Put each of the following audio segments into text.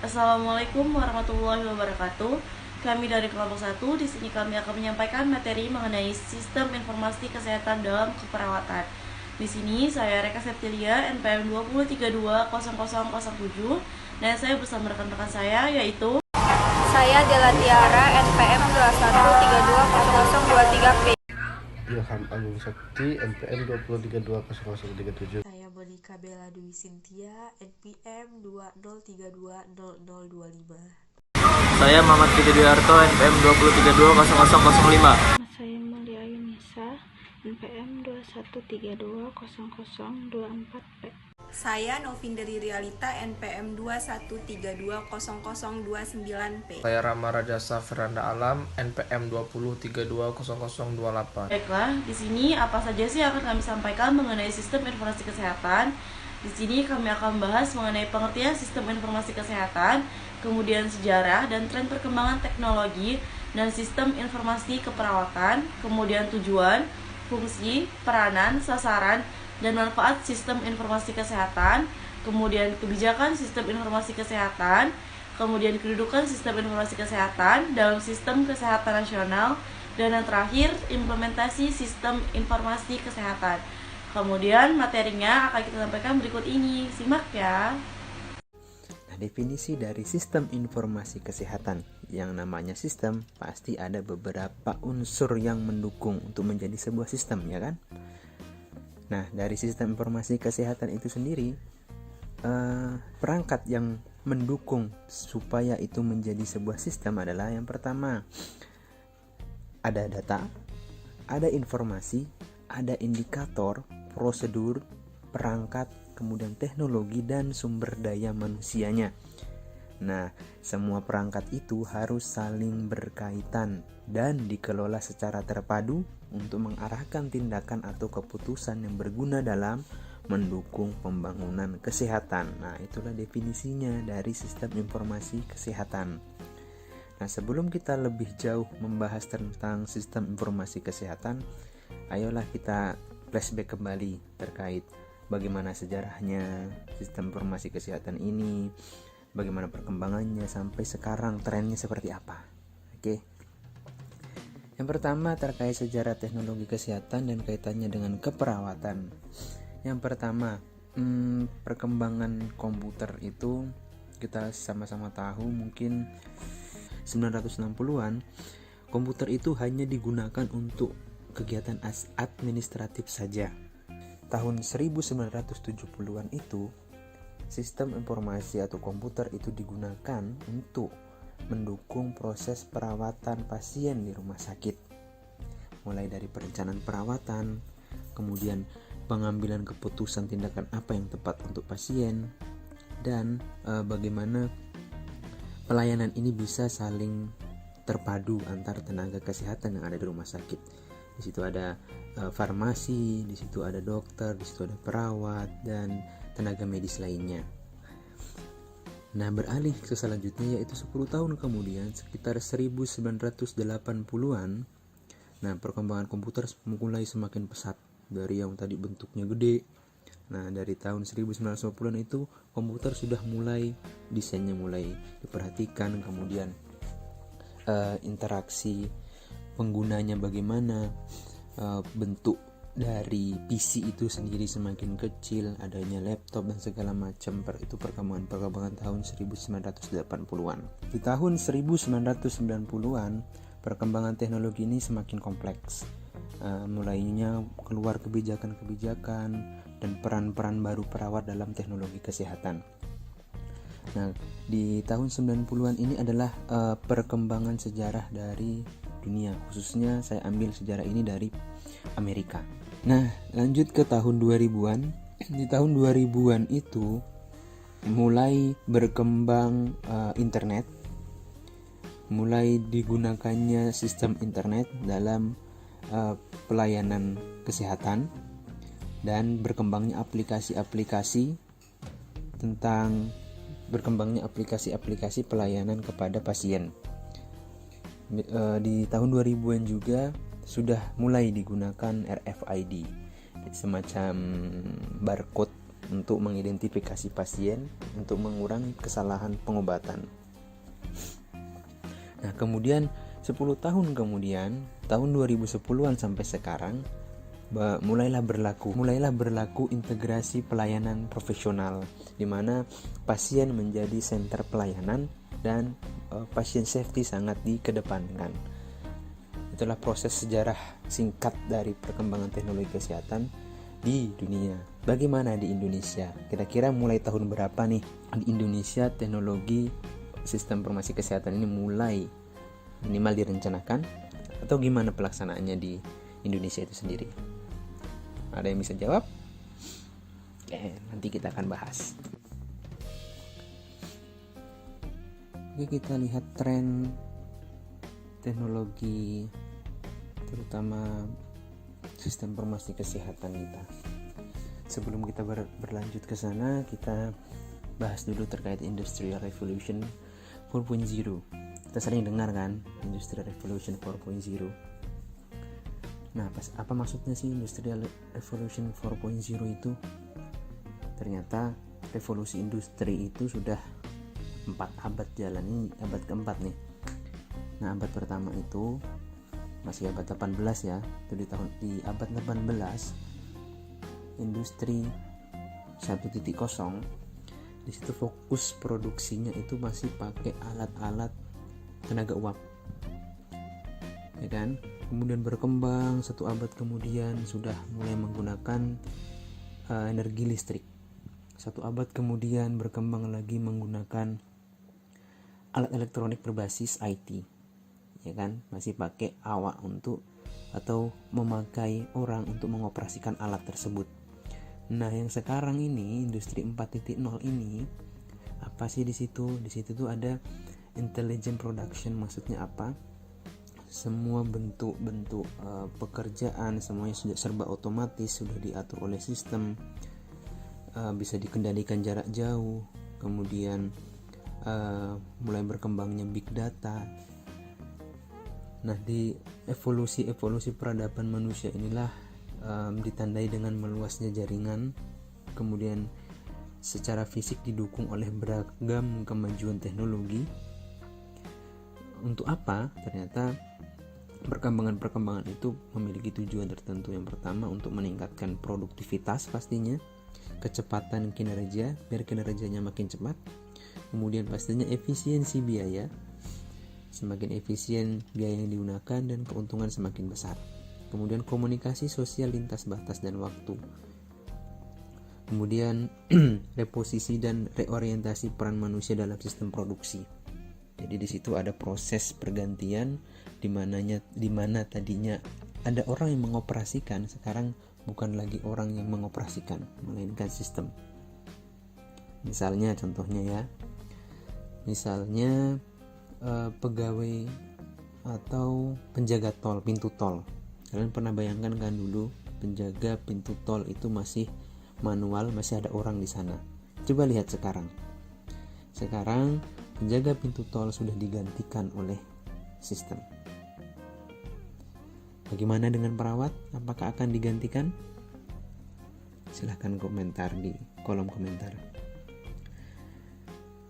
Assalamualaikum warahmatullahi wabarakatuh. Kami dari kelompok 1, di sini kami akan menyampaikan materi mengenai sistem informasi kesehatan dalam keperawatan. Di sini saya Reka Septilia, NPM 20320007, dan saya bersama rekan-rekan saya yaitu Saya Dela Tiara, NPM 21320023P. Ilham Agung Sakti, NPM 20320037. Saya Monika Bella Dwi Sintia, NPM 20320025. Saya Muhammad Fikri Duyarto, NPM 20320005. Saya Mulia Yunisa, NPM 21320024P. Saya Novinderi Realita, NPM 21320029P. Saya Rama Rajasa Firanda Alam, NPM 20320028. Baiklah, di sini apa saja sih yang akan kami sampaikan mengenai sistem informasi kesehatan? Di sini kami akan membahas mengenai pengertian sistem informasi kesehatan, kemudian sejarah dan tren perkembangan teknologi dan sistem informasi keperawatan, kemudian tujuan, fungsi, peranan, sasaran, dan manfaat sistem informasi kesehatan, kemudian kebijakan sistem informasi kesehatan, kemudian kedudukan sistem informasi kesehatan dalam sistem kesehatan nasional, dan yang terakhir implementasi sistem informasi kesehatan. Kemudian materinya akan kita sampaikan berikut ini, simak ya. Nah, definisi dari sistem informasi kesehatan. Yang namanya sistem pasti ada beberapa unsur yang mendukung untuk menjadi sebuah sistem, ya kan? Nah, dari sistem informasi kesehatan itu sendiri, perangkat yang mendukung supaya itu menjadi sebuah sistem adalah yang pertama, ada data, ada informasi, ada indikator, prosedur, perangkat, kemudian teknologi dan sumber daya manusianya. Nah, semua perangkat itu harus saling berkaitan dan dikelola secara terpadu untuk mengarahkan tindakan atau keputusan yang berguna dalam mendukung pembangunan kesehatan. Nah, itulah definisinya dari sistem informasi kesehatan. Nah, sebelum kita lebih jauh membahas tentang sistem informasi kesehatan, ayolah kita flashback kembali terkait bagaimana sejarahnya sistem informasi kesehatan ini, bagaimana perkembangannya sampai sekarang, trennya seperti apa. Oke. Yang pertama terkait sejarah teknologi kesehatan dan kaitannya dengan keperawatan. Yang pertama, perkembangan komputer itu kita sama-sama tahu mungkin 960-an komputer itu hanya digunakan untuk kegiatan administratif saja. Tahun 1970-an itu sistem informasi atau komputer itu digunakan untuk mendukung proses perawatan pasien di rumah sakit, mulai dari perencanaan perawatan, kemudian pengambilan keputusan tindakan apa yang tepat untuk pasien, dan bagaimana pelayanan ini bisa saling terpadu antar tenaga kesehatan yang ada di rumah sakit. Di situ ada farmasi, di situ ada dokter, di situ ada perawat dan tenaga medis lainnya. Nah, beralih ke selanjutnya yaitu 10 tahun kemudian, sekitar 1980-an, nah perkembangan komputer mulai semakin pesat dari yang tadi bentuknya gede. Nah, dari tahun 1990-an itu komputer sudah mulai desainnya mulai diperhatikan, kemudian interaksi penggunanya bagaimana, bentuk dari PC itu sendiri semakin kecil, adanya laptop dan segala macam. Itu perkembangan tahun 1980-an. Di tahun 1990-an perkembangan teknologi ini semakin kompleks. Mulainya keluar kebijakan-kebijakan dan peran-peran baru perawat dalam teknologi kesehatan. Nah, di tahun 90-an ini adalah perkembangan sejarah dari dunia, khususnya saya ambil sejarah ini dari Amerika. Nah, lanjut ke tahun 2000-an. Di tahun 2000-an itu mulai berkembang internet, mulai digunakannya sistem internet dalam pelayanan kesehatan, dan berkembangnya aplikasi-aplikasi pelayanan kepada pasien. Di tahun 2000-an juga sudah mulai digunakan RFID, semacam barcode untuk mengidentifikasi pasien untuk mengurangi kesalahan pengobatan. Nah, kemudian 10 tahun kemudian, tahun 2010-an sampai sekarang, mulailah berlaku integrasi pelayanan profesional, di mana pasien menjadi senter pelayanan dan patient safety sangat dikedepankan. Itulah proses sejarah singkat dari perkembangan teknologi kesehatan di dunia. Bagaimana di Indonesia? Kira-kira mulai tahun berapa nih di Indonesia teknologi sistem informasi kesehatan ini mulai minimal direncanakan, atau gimana pelaksanaannya di Indonesia itu sendiri? Ada yang bisa jawab? Oke, nanti kita akan bahas. Oke, kita lihat tren teknologi terutama sistem informasi kesehatan kita. Sebelum kita berlanjut ke sana, kita bahas dulu terkait Industrial Revolution 4.0. Kita sering dengar kan Industrial Revolution 4.0. Nah, apa maksudnya sih Industrial Revolution 4.0 itu? Ternyata revolusi industri itu sudah 4 abad jalan, ini abad keempat nih. Nah, abad pertama itu masih abad 18 ya. Itu di abad 18 industri 1.0, di situ fokus produksinya itu masih pakai alat-alat tenaga uap, ya kan? Kemudian berkembang 1 abad kemudian sudah mulai menggunakan energi listrik. 1 abad kemudian berkembang lagi menggunakan alat elektronik berbasis IT, ya kan? Masih pakai awak atau memakai orang untuk mengoperasikan alat tersebut. Nah, yang sekarang ini industri 4.0 ini apa sih di situ? Di situ tuh ada intelligent production. Maksudnya apa? Semua bentuk-bentuk pekerjaan semuanya sudah serba otomatis, sudah diatur oleh sistem, bisa dikendalikan jarak jauh. Kemudian mulai berkembangnya big data. Nah, di evolusi peradaban manusia inilah ditandai dengan meluasnya jaringan, kemudian secara fisik didukung oleh beragam kemajuan teknologi. Untuk apa? Ternyata perkembangan itu memiliki tujuan tertentu. Yang pertama, untuk meningkatkan produktivitas pastinya, kecepatan kinerja biar kinerjanya makin cepat. Kemudian pastinya efisiensi biaya, semakin efisien biaya yang digunakan dan keuntungan semakin besar. Kemudian komunikasi sosial lintas batas dan waktu. Kemudian reposisi dan reorientasi peran manusia dalam sistem produksi. Jadi di situ ada proses pergantian di mana tadinya ada orang yang mengoperasikan, sekarang bukan lagi orang yang mengoperasikan, melainkan sistem. Misalnya contohnya ya. Misalnya pegawai atau penjaga tol, pintu tol. Kalian pernah bayangkan kan dulu penjaga pintu tol itu masih manual, masih ada orang di sana. Coba lihat sekarang. Sekarang penjaga pintu tol sudah digantikan oleh sistem. Bagaimana dengan perawat? Apakah akan digantikan? Silahkan komentar di kolom komentar.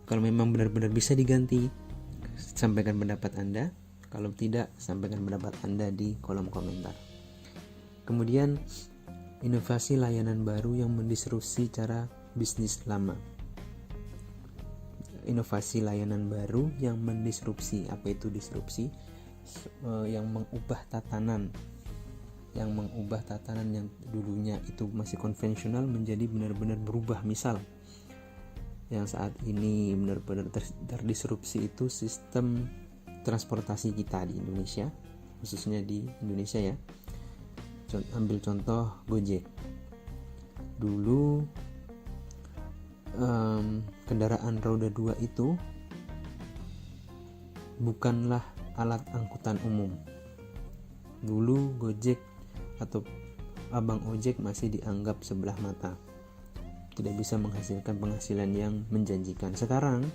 Kalau memang benar-benar bisa diganti, sampaikan pendapat Anda. Kalau tidak, sampaikan pendapat Anda di kolom komentar. Kemudian, inovasi layanan baru yang mendisrupsi cara bisnis lama. Inovasi layanan baru yang mendisrupsi. Apa itu disrupsi? Yang mengubah tatanan. Yang dulunya itu masih konvensional menjadi benar-benar berubah. Misal, yang saat ini benar-benar terdisrupsi itu sistem transportasi kita di Indonesia, khususnya di Indonesia ya. Ambil contoh Gojek. Dulu kendaraan roda 2 itu bukanlah alat angkutan umum. Dulu Gojek atau abang ojek masih dianggap sebelah mata, tidak bisa menghasilkan penghasilan yang menjanjikan. Sekarang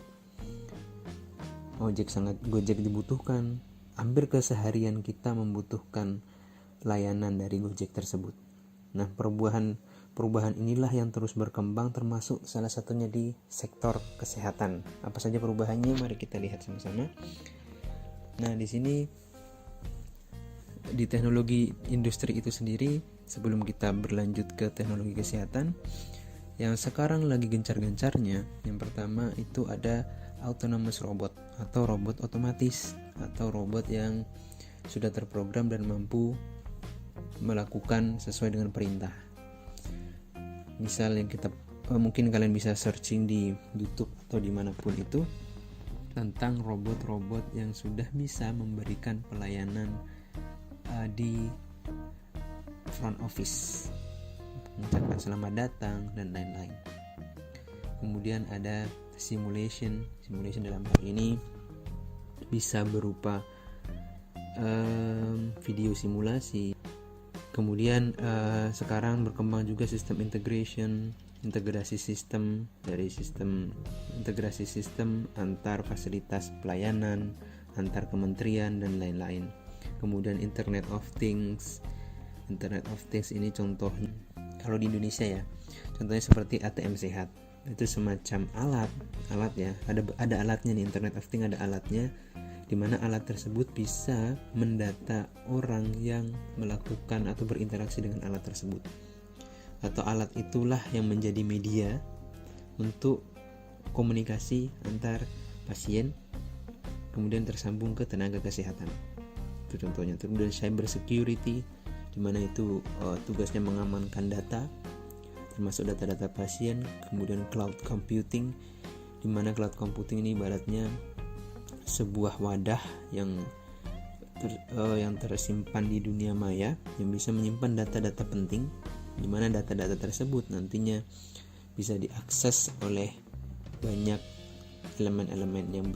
Gojek dibutuhkan. Hampir keseharian kita membutuhkan layanan dari Gojek tersebut. Nah, Perubahan inilah yang terus berkembang, termasuk salah satunya di sektor kesehatan. Apa saja perubahannya? Mari kita lihat sama-sama. Nah, di sini di teknologi industri itu sendiri, sebelum kita berlanjut ke teknologi kesehatan, yang sekarang lagi gencar-gencarnya, yang pertama itu ada autonomous robot atau robot otomatis atau robot yang sudah terprogram dan mampu melakukan sesuai dengan perintah. Misal yang kita mungkin kalian bisa searching di YouTube atau dimanapun itu tentang robot-robot yang sudah bisa memberikan pelayanan di front office, mengucapkan selamat datang dan lain-lain. Kemudian ada simulation dalam hal ini bisa berupa video simulasi. Kemudian sekarang berkembang juga sistem integrasi sistem integrasi sistem antar fasilitas pelayanan, antar kementerian dan lain-lain. Kemudian Internet of Things ini contohnya kalau di Indonesia ya, contohnya seperti ATM sehat. Itu semacam alat ya, ada alatnya nih, Internet of Things ada alatnya, di mana alat tersebut bisa mendata orang yang melakukan atau berinteraksi dengan alat tersebut. Atau alat itulah yang menjadi media untuk komunikasi antar pasien, kemudian tersambung ke tenaga kesehatan. Itu contohnya. Kemudian cyber security, di mana itu tugasnya mengamankan data, termasuk data-data pasien. Kemudian cloud computing, di mana cloud computing ini ibaratnya sebuah wadah yang tersimpan di dunia maya, yang bisa menyimpan data-data penting, di mana data-data tersebut nantinya bisa diakses oleh banyak elemen-elemen yang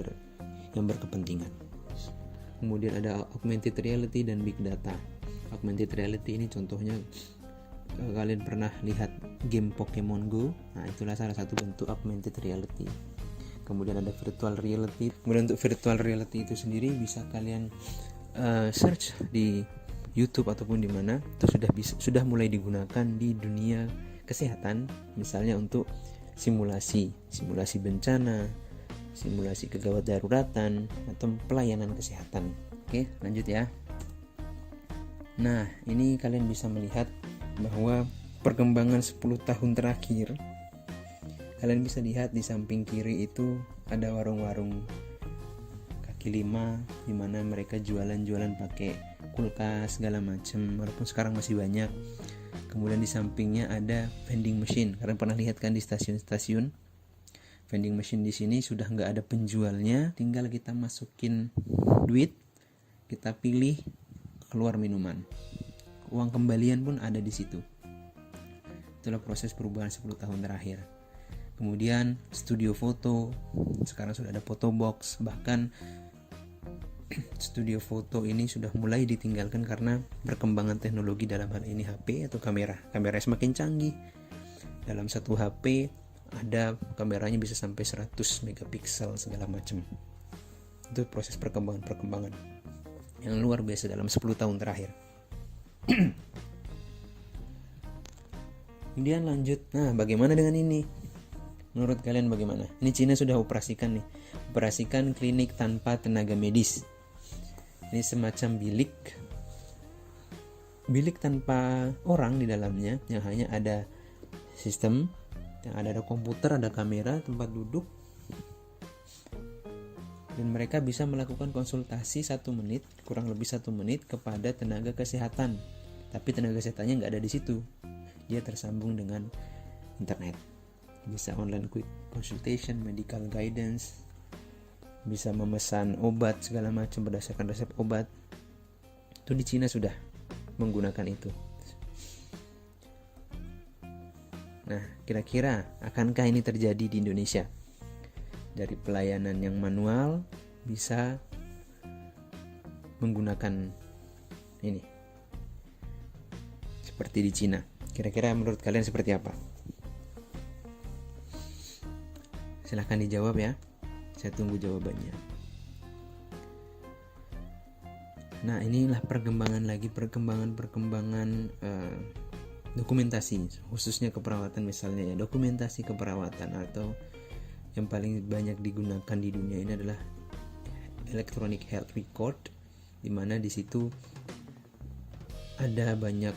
berkepentingan. Kemudian ada augmented reality dan big data. Augmented reality ini contohnya kalian pernah lihat game Pokemon Go. Nah, itulah salah satu bentuk augmented reality. Kemudian ada virtual reality. Kemudian untuk virtual reality itu sendiri bisa kalian search di YouTube ataupun di mana, itu sudah mulai digunakan di dunia kesehatan, misalnya untuk simulasi bencana, simulasi kegawat daruratan atau pelayanan kesehatan. Oke, lanjut ya. Nah, ini kalian bisa melihat bahwa perkembangan 10 tahun terakhir, kalian bisa lihat di samping kiri itu ada warung-warung kaki lima, di mana mereka jualan pakai kulkas segala macam, walaupun sekarang masih banyak. Kemudian di sampingnya ada vending machine. Kalian pernah lihat kan di stasiun-stasiun vending machine? Di sini sudah nggak ada penjualnya, tinggal kita masukin duit, kita pilih, keluar minuman. Uang kembalian pun ada di situ. Itulah proses perubahan 10 tahun terakhir. Kemudian studio foto, sekarang sudah ada photo box. Bahkan studio foto ini sudah mulai ditinggalkan karena perkembangan teknologi, dalam hal ini HP atau kamera semakin canggih. Dalam satu HP ada kameranya bisa sampai 100 megapiksel segala macam. Itu proses perkembangan yang luar biasa dalam 10 tahun terakhir. Kemudian lanjut. Nah, bagaimana dengan ini? Menurut kalian bagaimana? Ini Cina sudah operasikan klinik tanpa tenaga medis. Ini semacam bilik tanpa orang di dalamnya, yang hanya ada sistem, yang ada komputer, ada kamera, tempat duduk, dan mereka bisa melakukan konsultasi 1 menit, kurang lebih 1 menit kepada tenaga kesehatan. Tapi tenaga kesehatannya nggak ada di situ, dia tersambung dengan internet. Bisa online quick consultation, medical guidance, bisa memesan obat segala macam berdasarkan resep obat. Itu di Cina sudah menggunakan itu. Nah, kira-kira akankah ini terjadi di Indonesia? Dari pelayanan yang manual bisa menggunakan ini seperti di Cina. Kira-kira menurut kalian seperti apa? Silahkan dijawab ya. Saya tunggu jawabannya. Nah, inilah perkembangan dokumentasi, khususnya keperawatan misalnya ya, dokumentasi keperawatan, atau yang paling banyak digunakan di dunia ini adalah electronic health record, di mana di situ ada banyak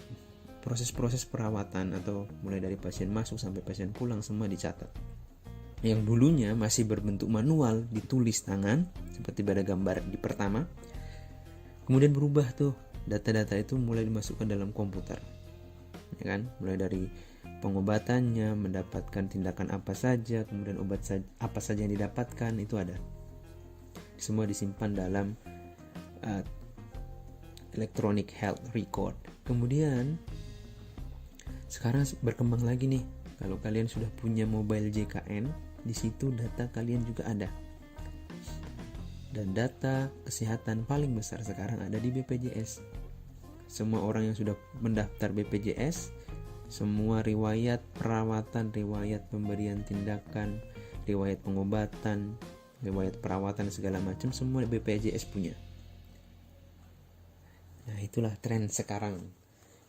proses-proses perawatan, atau mulai dari pasien masuk sampai pasien pulang semua dicatat. Yang dulunya masih berbentuk manual, ditulis tangan seperti pada gambar di pertama, kemudian berubah tuh, data-data itu mulai dimasukkan dalam komputer, ya kan, mulai dari pengobatannya, mendapatkan tindakan apa saja, kemudian obat apa saja yang didapatkan, itu ada semua disimpan dalam electronic health record. Kemudian sekarang berkembang lagi nih, kalau kalian sudah punya mobile JKN, di situ data kalian juga ada. Dan data kesehatan paling besar sekarang ada di BPJS. Semua orang yang sudah mendaftar BPJS, semua riwayat perawatan, riwayat pemberian tindakan, riwayat pengobatan, riwayat perawatan segala macam, semua BPJS punya. Nah, itulah tren sekarang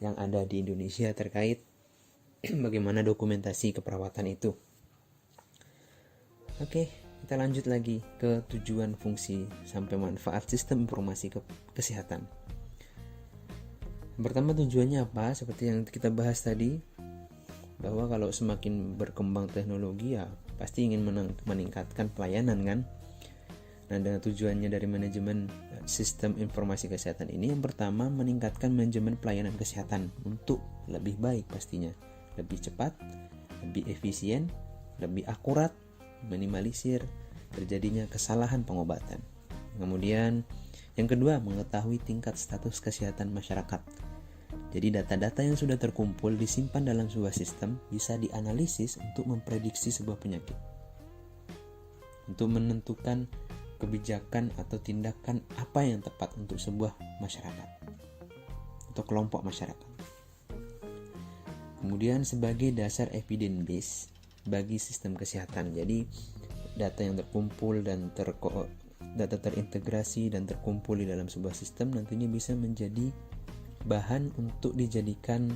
yang ada di Indonesia terkait bagaimana dokumentasi keperawatan itu. Oke, kita lanjut lagi ke tujuan, fungsi, sampai manfaat sistem informasi kesehatan. Yang pertama, tujuannya apa? Seperti yang kita bahas tadi, bahwa kalau semakin berkembang teknologi ya pasti ingin meningkatkan pelayanan kan. Nah, dengan tujuannya dari manajemen sistem informasi kesehatan ini, yang pertama meningkatkan manajemen pelayanan kesehatan untuk lebih baik pastinya, lebih cepat, lebih efisien, lebih akurat, minimalisir terjadinya kesalahan pengobatan. Kemudian yang kedua, mengetahui tingkat status kesehatan masyarakat. Jadi data-data yang sudah terkumpul disimpan dalam sebuah sistem bisa dianalisis untuk memprediksi sebuah penyakit, untuk menentukan kebijakan atau tindakan apa yang tepat untuk sebuah masyarakat atau kelompok masyarakat. Kemudian sebagai dasar evidence base bagi sistem kesehatan. Jadi data yang terkumpul dan data terintegrasi dan terkumpul di dalam sebuah sistem nantinya bisa menjadi bahan untuk dijadikan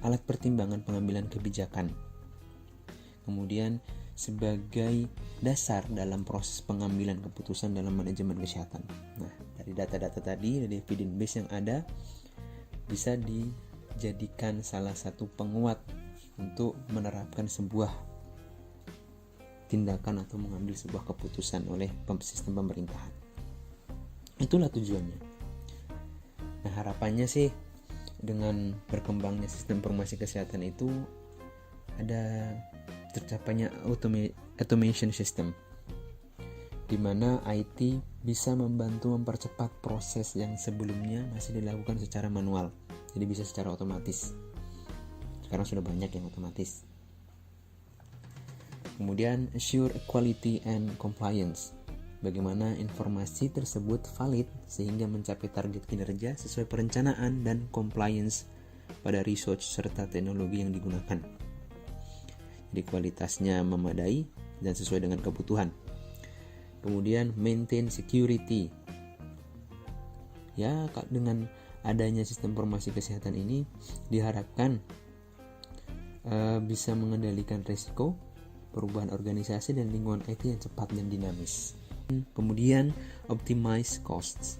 alat pertimbangan pengambilan kebijakan. Kemudian sebagai dasar dalam proses pengambilan keputusan dalam manajemen kesehatan. Nah, dari data-data tadi, dari evidence base yang ada, bisa dijadikan salah satu penguat untuk menerapkan sebuah tindakan atau mengambil sebuah keputusan oleh sistem pemerintahan. Itulah tujuannya. Nah, harapannya sih dengan berkembangnya sistem informasi kesehatan itu ada tercapainya automation system, di mana IT bisa membantu mempercepat proses yang sebelumnya masih dilakukan secara manual, jadi bisa secara otomatis. Sekarang sudah banyak yang otomatis. Kemudian assure equality and compliance, bagaimana informasi tersebut valid sehingga mencapai target kinerja sesuai perencanaan, dan compliance pada research serta teknologi yang digunakan. Jadi kualitasnya memadai dan sesuai dengan kebutuhan. Kemudian maintain security. Ya, dengan adanya sistem informasi kesehatan ini diharapkan bisa mengendalikan risiko, perubahan organisasi dan lingkungan IT yang cepat dan dinamis. Kemudian optimize costs,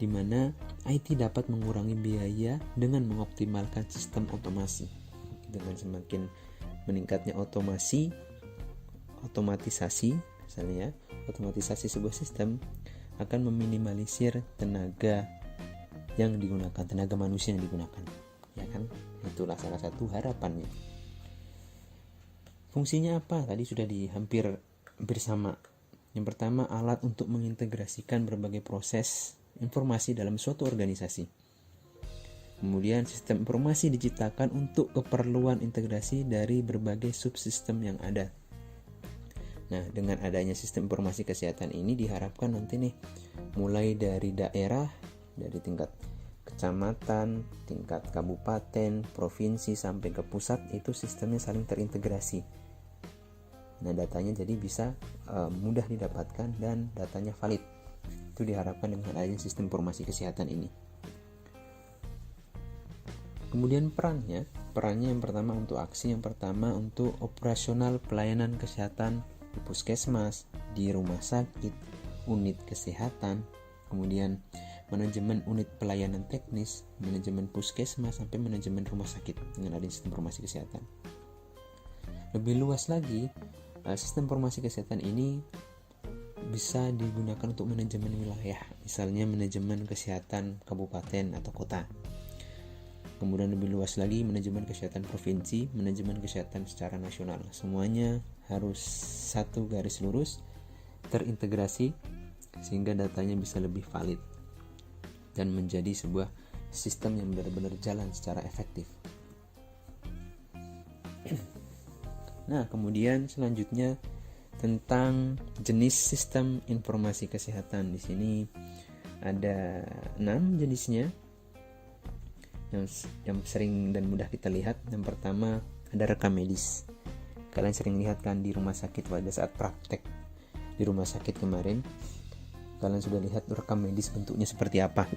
di mana IT dapat mengurangi biaya dengan mengoptimalkan sistem otomasi. Dengan semakin meningkatnya otomatisasi misalnya, otomatisasi sebuah sistem akan meminimalisir tenaga yang digunakan, tenaga manusia yang digunakan, ya kan? Itulah salah satu harapannya. Fungsinya apa? Tadi sudah hampir sama. Yang pertama, alat untuk mengintegrasikan berbagai proses informasi dalam suatu organisasi. Kemudian sistem informasi diciptakan untuk keperluan integrasi dari berbagai subsistem yang ada. Nah, dengan adanya sistem informasi kesehatan ini diharapkan nanti nih, mulai dari daerah, dari tingkat kecamatan, tingkat kabupaten, provinsi sampai ke pusat, itu sistemnya saling terintegrasi. Nah, datanya jadi bisa mudah didapatkan dan datanya valid. Itu diharapkan dengan adanya sistem informasi kesehatan ini. Kemudian perannya yang pertama untuk aksi, yang pertama untuk operasional pelayanan kesehatan di puskesmas, di rumah sakit, unit kesehatan, kemudian manajemen unit pelayanan teknis, manajemen puskesmas, sampai manajemen rumah sakit dengan adanya sistem informasi kesehatan. Lebih luas lagi, sistem informasi kesehatan ini bisa digunakan untuk manajemen wilayah, misalnya manajemen kesehatan kabupaten atau kota. Kemudian lebih luas lagi, manajemen kesehatan provinsi, manajemen kesehatan secara nasional. Semuanya harus satu garis lurus, terintegrasi, sehingga datanya bisa lebih valid dan menjadi sebuah sistem yang benar-benar jalan secara efektif. Nah, kemudian selanjutnya tentang jenis sistem informasi kesehatan. Di sini ada 6 jenisnya yang sering dan mudah kita lihat. Yang pertama ada rekam medis. Kalian sering lihat kan di rumah sakit pada saat praktek di rumah sakit kemarin, kalian sudah lihat rekam medis bentuknya seperti apa.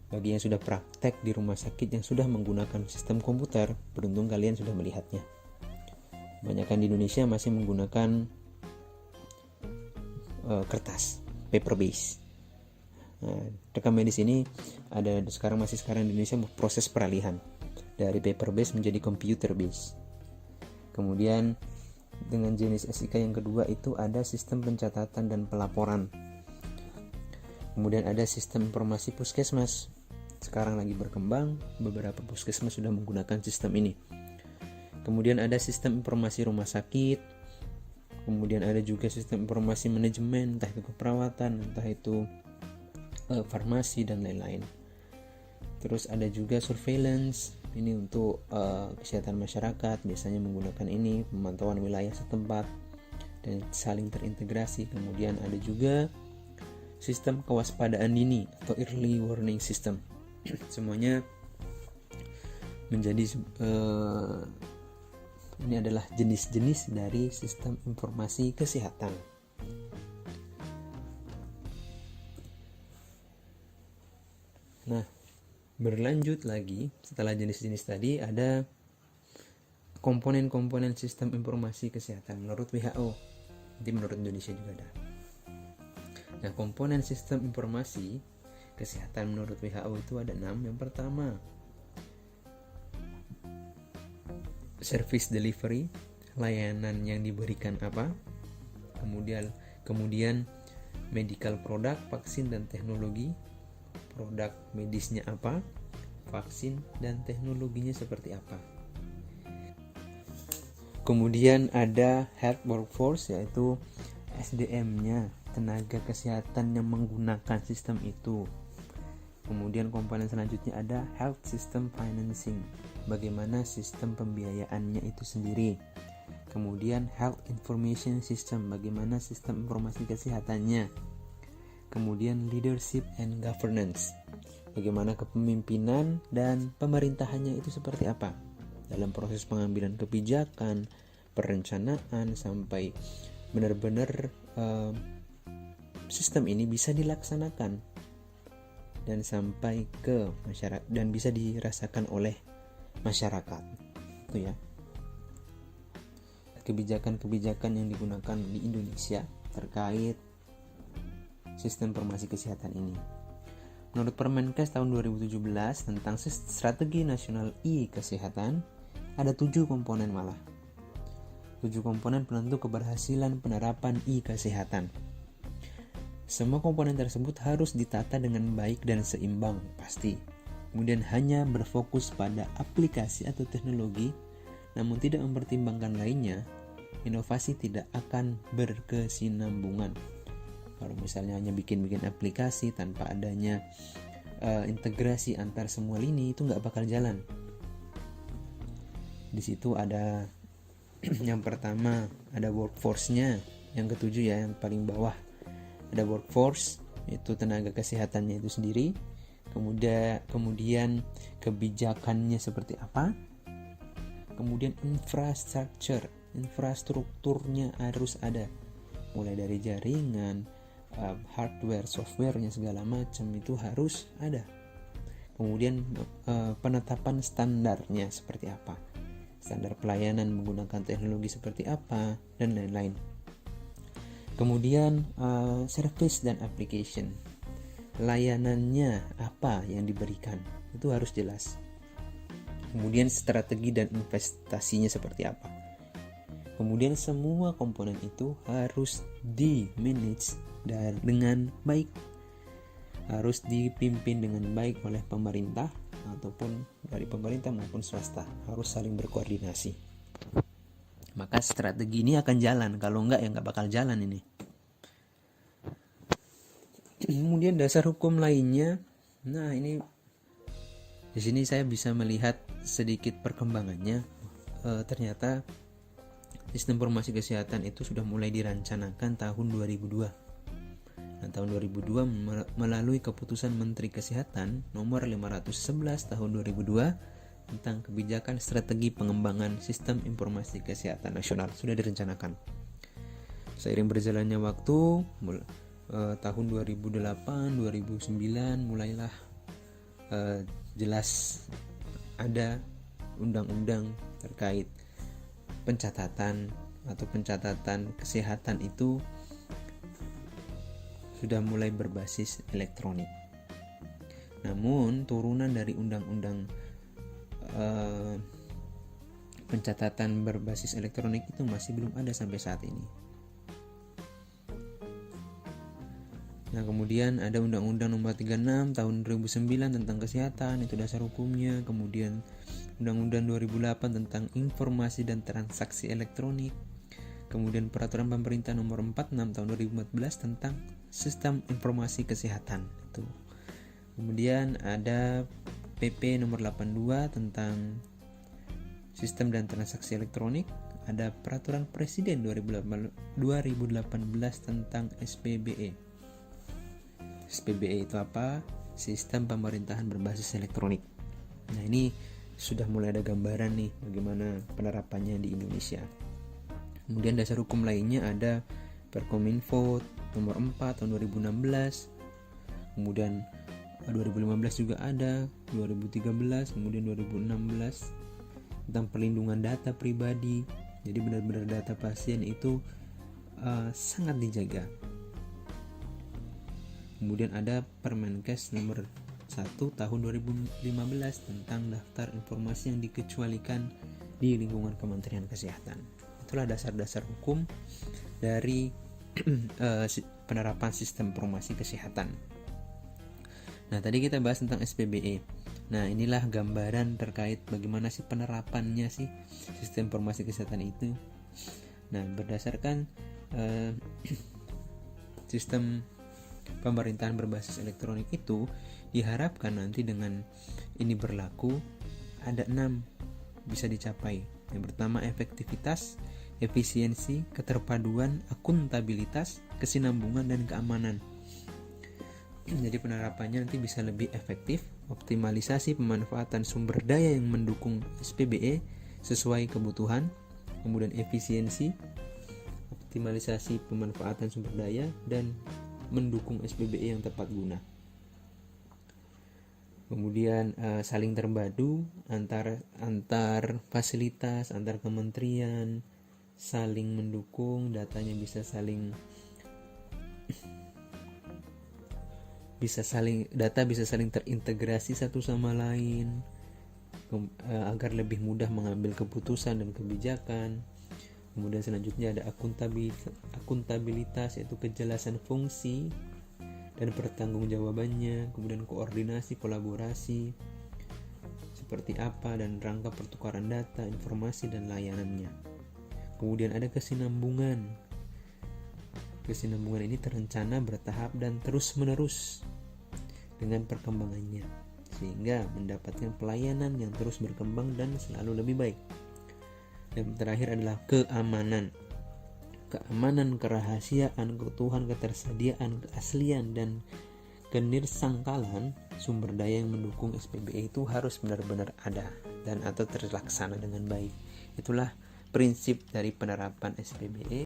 Bagi yang sudah praktek di rumah sakit yang sudah menggunakan sistem komputer, beruntung kalian sudah melihatnya. Kebanyakan di Indonesia masih menggunakan kertas, paper base. Nah, rekam medis ini sekarang di Indonesia proses peralihan dari paper base menjadi computer base. Kemudian dengan jenis SIK yang kedua itu ada sistem pencatatan dan pelaporan. Kemudian ada sistem informasi puskesmas. Sekarang lagi berkembang, beberapa puskesmas sudah menggunakan sistem ini. Kemudian ada sistem informasi rumah sakit. Kemudian ada juga sistem informasi manajemen, entah itu keperawatan, entah itu farmasi dan lain-lain. Terus ada juga surveillance, ini untuk kesehatan masyarakat, biasanya menggunakan ini, pemantauan wilayah setempat dan saling terintegrasi. Kemudian ada juga sistem kewaspadaan dini atau early warning system. Semuanya menjadi ini adalah jenis-jenis dari sistem informasi kesehatan. Nah, berlanjut lagi, setelah jenis-jenis tadi ada komponen-komponen sistem informasi kesehatan menurut WHO. Nanti menurut Indonesia juga ada. Nah, komponen sistem informasi kesehatan menurut WHO itu ada 6. Yang pertama, service delivery, layanan yang diberikan apa. Kemudian medical product, vaksin dan teknologi. Produk medisnya apa, vaksin dan teknologinya seperti apa. Kemudian ada health workforce, yaitu SDM-nya, tenaga kesehatan yang menggunakan sistem itu. Kemudian komponen selanjutnya ada health system financing, bagaimana sistem pembiayaannya itu sendiri. Kemudian health information system, bagaimana sistem informasi kesehatannya. Kemudian leadership and governance, bagaimana kepemimpinan dan pemerintahannya itu seperti apa dalam proses pengambilan kebijakan, perencanaan, sampai benar-benar sistem ini bisa dilaksanakan dan sampai ke masyarakat dan bisa dirasakan oleh masyarakat. Itu ya. Kebijakan-kebijakan yang digunakan di Indonesia terkait sistem informasi kesehatan ini. Menurut Permenkes tahun 2017 tentang Strategi Nasional E-Kesehatan, ada 7 komponen malah. 7 komponen penentu keberhasilan penerapan E-Kesehatan. Semua komponen tersebut harus ditata dengan baik dan seimbang, pasti. Kemudian hanya berfokus pada aplikasi atau teknologi, namun tidak mempertimbangkan lainnya, inovasi tidak akan berkesinambungan. Kalau misalnya hanya bikin aplikasi tanpa adanya integrasi antar semua lini, itu nggak bakal jalan. Di situ ada yang pertama ada workforce-nya, yang ketujuh ya, yang paling bawah ada workforce, itu tenaga kesehatannya itu sendiri. Kemudian kebijakannya seperti apa. Kemudian infrastrukturnya harus ada, mulai dari jaringan, hardware, softwarenya segala macam itu harus ada. Kemudian penetapan standarnya seperti apa, standar pelayanan menggunakan teknologi seperti apa, dan lain-lain. Kemudian service dan application, layanannya apa yang diberikan, itu harus jelas. Kemudian strategi dan investasinya seperti apa. Kemudian semua komponen itu harus di-manage dengan baik, harus dipimpin dengan baik oleh pemerintah ataupun dari pemerintah maupun swasta, harus saling berkoordinasi. Maka strategi ini akan jalan, kalau enggak ya enggak bakal jalan ini. Kemudian dasar hukum lainnya, nah ini di sini saya bisa melihat sedikit perkembangannya. Ternyata sistem informasi kesehatan itu sudah mulai dirancanakan tahun 2002. Nah, tahun 2002 melalui keputusan Menteri Kesehatan nomor 511 tahun 2002 tentang kebijakan strategi pengembangan sistem informasi kesehatan nasional sudah direncanakan. Seiring berjalannya waktu, tahun 2008, 2009 mulailah jelas ada undang-undang terkait pencatatan kesehatan itu sudah mulai berbasis elektronik. Namun turunan dari undang-undang pencatatan berbasis elektronik itu masih belum ada sampai saat ini. Nah, kemudian ada Undang-Undang Nomor 36 Tahun 2009 tentang kesehatan, itu dasar hukumnya. Kemudian Undang-Undang 2008 tentang informasi dan transaksi elektronik. Kemudian Peraturan Pemerintah Nomor 46 Tahun 2014 tentang sistem informasi kesehatan. Itu. Kemudian ada PP Nomor 82 tentang sistem dan transaksi elektronik. Ada Peraturan Presiden 2018 tentang SPBE. SPBE itu apa? Sistem pemerintahan berbasis elektronik. Nah, ini sudah mulai ada gambaran nih bagaimana penerapannya di Indonesia. Kemudian dasar hukum lainnya ada Perkominfo nomor 4 tahun 2016. Kemudian 2015 juga ada, 2013, kemudian 2016 tentang perlindungan data pribadi. Jadi benar-benar data pasien itu sangat dijaga. Kemudian ada Permenkes nomor 1 tahun 2015 tentang daftar informasi yang dikecualikan di lingkungan Kementerian Kesehatan. Itulah dasar-dasar hukum dari penerapan sistem informasi kesehatan. Nah, tadi kita bahas tentang SPBE. Nah, inilah gambaran terkait bagaimana sih penerapannya sih sistem informasi kesehatan itu. Nah, berdasarkan sistem pemerintahan berbasis elektronik itu diharapkan nanti dengan ini berlaku ada 6 bisa dicapai. Yang pertama efektivitas, efisiensi, keterpaduan, akuntabilitas, kesinambungan, dan keamanan. Jadi penerapannya nanti bisa lebih efektif, optimalisasi pemanfaatan sumber daya yang mendukung SPBE sesuai kebutuhan, kemudian efisiensi, optimalisasi pemanfaatan sumber daya, dan mendukung SPBE yang tepat guna. Kemudian saling terpadu antar fasilitas, antar kementerian, saling mendukung, datanya bisa saling terintegrasi satu sama lain agar lebih mudah mengambil keputusan dan kebijakan. Kemudian selanjutnya ada akuntabilitas, yaitu kejelasan fungsi dan pertanggungjawabannya. Kemudian koordinasi, kolaborasi seperti apa dan rangka pertukaran data, informasi, dan layanannya. Kemudian ada kesinambungan. Kesinambungan ini terencana, bertahap, dan terus-menerus dengan perkembangannya, sehingga mendapatkan pelayanan yang terus berkembang dan selalu lebih baik. Dan terakhir adalah keamanan, kerahasiaan, keutuhan, ketersediaan, keaslian, dan kenirsangkalan sumber daya yang mendukung SPBE itu harus benar-benar ada dan atau terlaksana dengan baik. Itulah prinsip dari penerapan SPBE.